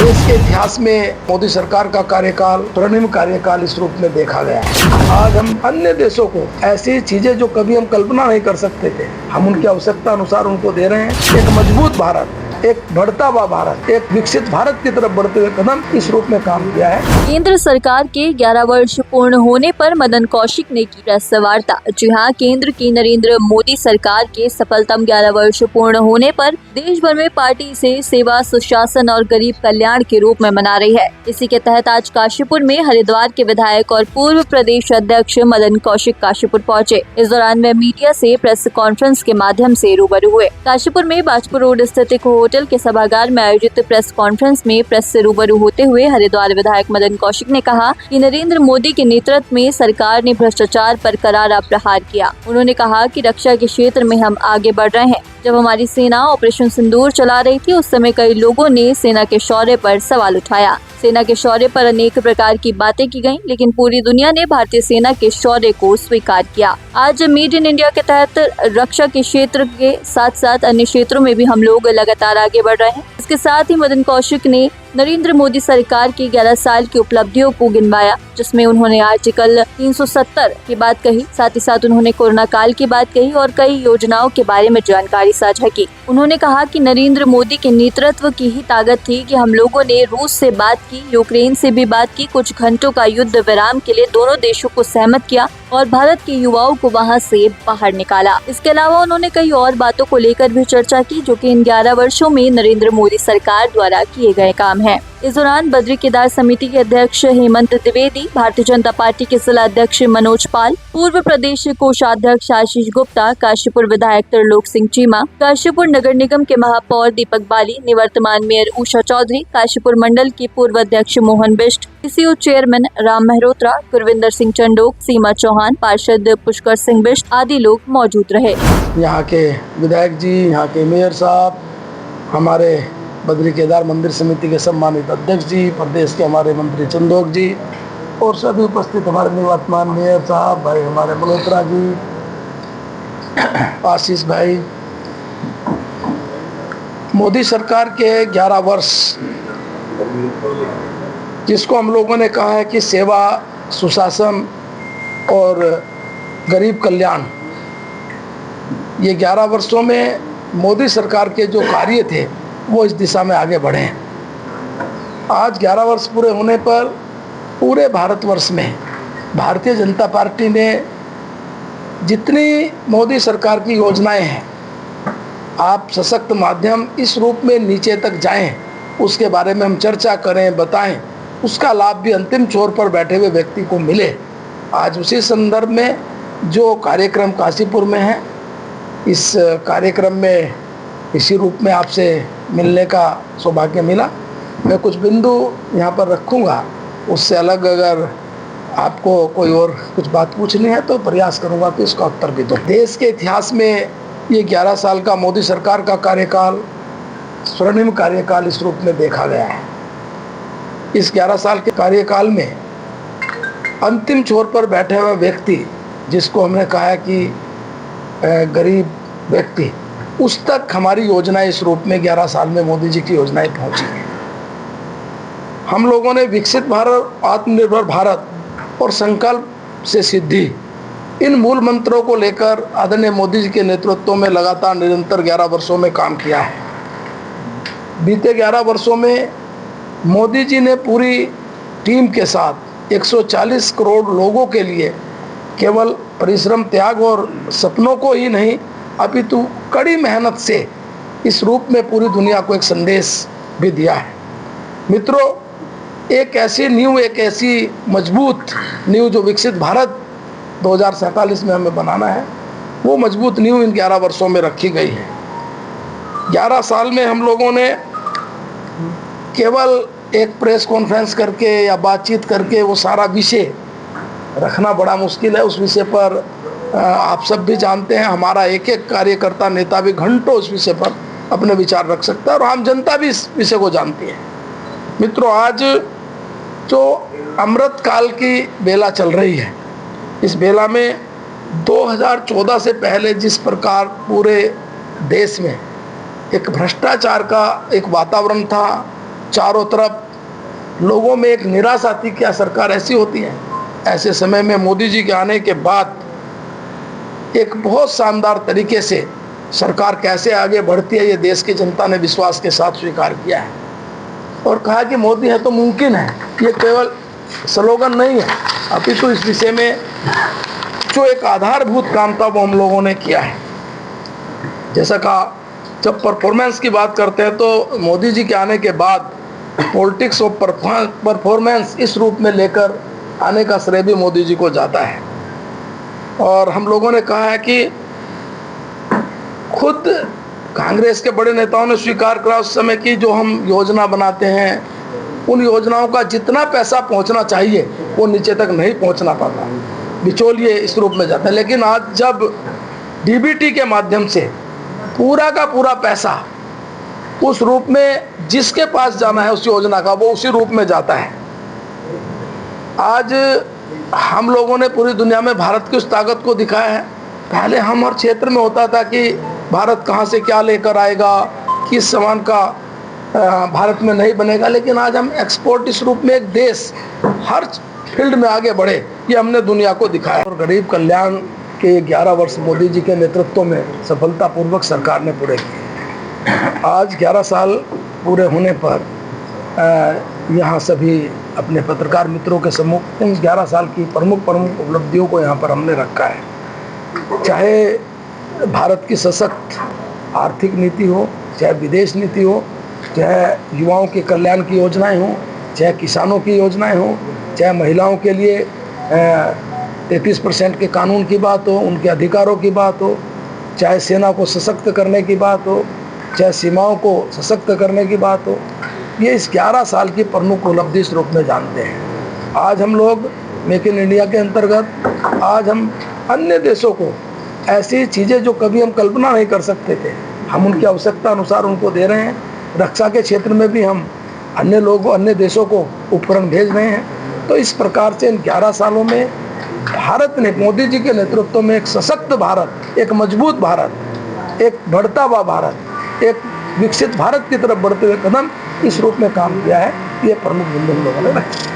देश के इतिहास में मोदी सरकार का कार्यकाल स्वर्णिम कार्यकाल इस रूप में देखा गया है। आज हम अन्य देशों को ऐसी चीजें जो कभी हम कल्पना नहीं कर सकते थे, हम उनकी आवश्यकता अनुसार उनको दे रहे हैं। एक मजबूत भारत, एक बढ़ता हुआ भारत, एक विकसित भारत की तरफ बढ़ते हुए कदम इस रूप में काम किया है। केंद्र सरकार के 11 वर्ष पूर्ण होने पर मदन कौशिक ने की प्रेस वार्ता। जी हां, केंद्र की नरेंद्र मोदी सरकार के सफलतम 11 वर्ष पूर्ण होने पर देश भर में पार्टी इसे सेवा, सुशासन और गरीब कल्याण के रूप में मना रही है। इसी के तहत आज काशीपुर में हरिद्वार के विधायक और पूर्व प्रदेश अध्यक्ष मदन कौशिक काशीपुर पहुंचे। इस दौरान वे मीडिया से प्रेस कॉन्फ्रेंस के माध्यम से रूबरू हुए। काशीपुर में बाजपुर रोड स्थित एक होटल के सभागार में आयोजित प्रेस कॉन्फ्रेंस में प्रेस से रूबरू होते हुए हरिद्वार विधायक मदन कौशिक ने कहा कि नरेंद्र मोदी के नेतृत्व में सरकार ने भ्रष्टाचार पर करारा प्रहार किया। उन्होंने कहा कि रक्षा के क्षेत्र में हम आगे बढ़ रहे हैं। जब हमारी सेना ऑपरेशन सिंदूर चला रही थी, उस समय कई लोगों ने सेना के शौर्य पर सवाल उठाया। सेना के शौर्य पर अनेक प्रकार की बातें की गईं, लेकिन पूरी दुनिया ने भारतीय सेना के शौर्य को स्वीकार किया। आज मेड इन इंडिया के तहत रक्षा के क्षेत्र के साथ साथ अन्य क्षेत्रों में भी हम लोग लगातार आगे बढ़ रहे हैं। इसके साथ ही मदन कौशिक ने नरेंद्र मोदी सरकार की 11 साल की उपलब्धियों को गिनवाया, जिसमें उन्होंने आर्टिकल 370 की बात कही। साथ ही साथ उन्होंने कोरोना काल की बात कही और कई योजनाओं के बारे में जानकारी साझा की। उन्होंने कहा कि नरेंद्र मोदी के नेतृत्व की ही ताकत थी कि हम लोगों ने रूस से बात की, यूक्रेन से भी बात की, कुछ घंटों का युद्ध विराम के लिए दोनों देशों को सहमत किया और भारत के युवाओं को वहां से बाहर निकाला। इसके अलावा उन्होंने कई और बातों को लेकर भी चर्चा की, जो कि इन 11 वर्षों में नरेंद्र मोदी सरकार द्वारा किए गए काम है। इस दौरान बद्री केदार समिति के अध्यक्ष हेमंत द्विवेदी, भारतीय जनता पार्टी के जिला अध्यक्ष मनोज पाल, पूर्व प्रदेश कोषाध्यक्ष आशीष गुप्ता, काशीपुर विधायक त्रिलोक सिंह चीमा, काशीपुर नगर निगम के महापौर दीपक बाली, निवर्तमान मेयर उषा चौधरी, काशीपुर मंडल के पूर्व अध्यक्ष मोहन बिष्ट, पीसीओ चेयरमैन राम मेहरोत्रा, गुरविंदर सिंह चंडोक, सीमा चौहान, पार्षद पुष्कर सिंह बिष्ट आदि लोग मौजूद रहे। यहाँ के विधायक जी, यहाँ के मेयर साहब, हमारे बद्री केदार मंदिर समिति के सम्मानित अध्यक्ष जी, प्रदेश के हमारे मंत्री चंदोक जी और सभी उपस्थित हमारे निवर्तमान मेयर साहब, भाई हमारे मल्होत्रा जी, आशीष भाई। मोदी सरकार के 11 वर्ष, जिसको हम लोगों ने कहा है कि सेवा, सुशासन और गरीब कल्याण, ये 11 वर्षों में मोदी सरकार के जो कार्य थे वो इस दिशा में आगे बढ़े हैं। आज 11 वर्ष पूरे होने पर पूरे भारतवर्ष में भारतीय जनता पार्टी ने जितनी मोदी सरकार की योजनाएं हैं, आप सशक्त माध्यम इस रूप में नीचे तक जाएं, उसके बारे में हम चर्चा करें, बताएं, उसका लाभ भी अंतिम छोर पर बैठे हुए व्यक्ति को मिले। आज उसी संदर्भ में जो कार्यक्रम काशीपुर में है, इस कार्यक्रम में इसी रूप में आपसे मिलने का सौभाग्य मिला। मैं कुछ बिंदु यहाँ पर रखूँगा, उससे अलग अगर आपको कोई और कुछ बात पूछनी है तो प्रयास करूँगा कि इसका उत्तर भी दूँ। देश के इतिहास में ये 11 साल का मोदी सरकार का कार्यकाल स्वर्णिम कार्यकाल इस रूप में देखा गया है। इस 11 साल के कार्यकाल में अंतिम छोर पर बैठे हुए व्यक्ति, जिसको हमने कहा है कि गरीब व्यक्ति, उस तक हमारी योजनाएं इस रूप में 11 साल में मोदी जी की योजनाएं पहुंची हैं। हम लोगों ने विकसित भारत, आत्मनिर्भर भारत और संकल्प से सिद्धि, इन मूल मंत्रों को लेकर आदरणीय मोदी जी के नेतृत्व में लगातार निरंतर 11 वर्षों में काम किया है। बीते 11 वर्षों में मोदी जी ने पूरी टीम के साथ 140 करोड़ लोगों के लिए केवल परिश्रम, त्याग और सपनों को ही नहीं, अपितु कड़ी मेहनत से इस रूप में पूरी दुनिया को एक संदेश भी दिया है। मित्रों, एक ऐसी नींव, एक ऐसी मजबूत नींव जो विकसित भारत 2047 में हमें बनाना है, वो मजबूत नींव इन 11 वर्षों में रखी गई है। 11 साल में हम लोगों ने केवल एक प्रेस कॉन्फ्रेंस करके या बातचीत करके वो सारा विषय रखना बड़ा मुश्किल है। उस विषय पर आप सब भी जानते हैं, हमारा एक एक कार्यकर्ता, नेता भी घंटों उस विषय पर अपने विचार रख सकता है और आम जनता भी इस विषय को जानती है। मित्रों, आज जो अमृत काल की बेला चल रही है, इस बेला में 2014 से पहले जिस प्रकार पूरे देश में एक भ्रष्टाचार का एक वातावरण था, चारों तरफ लोगों में एक निराशा थी, क्या सरकार ऐसी होती है। ऐसे समय में मोदी जी के आने के बाद एक बहुत शानदार तरीके से सरकार कैसे आगे बढ़ती है, ये देश की जनता ने विश्वास के साथ स्वीकार किया है और कहा कि मोदी है तो मुमकिन है। ये केवल स्लोगन नहीं है, अपितु इस विषय में जो एक आधारभूत काम था वो हम लोगों ने किया है। जैसा कहा, जब परफॉर्मेंस की बात करते हैं तो मोदी जी के आने के बाद पॉलिटिक्स ऑफ परफॉर्मेंस इस रूप में लेकर आने का श्रेय भी मोदी जी को जाता है। और हम लोगों ने कहा है कि खुद कांग्रेस के बड़े नेताओं ने स्वीकार करा उस समय की जो हम योजना बनाते हैं उन योजनाओं का जितना पैसा पहुंचना चाहिए वो नीचे तक नहीं पहुंचना पाता, बिचौलिए इस रूप में जाते हैं। लेकिन आज जब डीबीटी के माध्यम से पूरा का पूरा पैसा उस रूप में जिसके पास जाना है उस योजना का वो उसी रूप में जाता है। आज हम लोगों ने पूरी दुनिया में भारत की उस ताकत को दिखाया है। पहले हम हर क्षेत्र में होता था कि भारत कहाँ से क्या लेकर आएगा, किस सामान का भारत में नहीं बनेगा, लेकिन आज हम एक्सपोर्ट इस रूप में एक देश हर फील्ड में आगे बढ़े, ये हमने दुनिया को दिखाया। और गरीब कल्याण के 11 वर्ष मोदी जी के नेतृत्व में सफलतापूर्वक सरकार ने पूरे किए। आज 11 साल पूरे होने पर यहाँ सभी अपने पत्रकार मित्रों के सम्मुख इन 11 साल की प्रमुख उपलब्धियों को यहाँ पर हमने रखा है। चाहे भारत की सशक्त आर्थिक नीति हो, चाहे विदेश नीति हो, चाहे युवाओं के कल्याण की योजनाएं हों, चाहे किसानों की योजनाएं हों, चाहे महिलाओं के लिए 33% के कानून की बात हो, उनके अधिकारों की बात हो, चाहे सेना को सशक्त करने की बात हो, चाहे सीमाओं को सशक्त करने की बात हो, ये इस 11 साल की प्रमुख उपलब्धि इस रूप में जानते हैं। आज हम लोग मेक इन इंडिया के अंतर्गत आज हम अन्य देशों को ऐसी चीज़ें जो कभी हम कल्पना नहीं कर सकते थे, हम उनकी आवश्यकता अनुसार उनको दे रहे हैं। रक्षा के क्षेत्र में भी हम अन्य देशों को उपकरण भेज रहे हैं। तो इस प्रकार से इन 11 सालों में भारत ने मोदी जी के नेतृत्व में एक सशक्त भारत, एक मजबूत भारत, एक बढ़ता हुआ भारत, एक विकसित भारत की तरफ बढ़ते हुए कदम इस रूप में काम किया है। ये प्रमुख बिंदु हम लोगों ने रखे।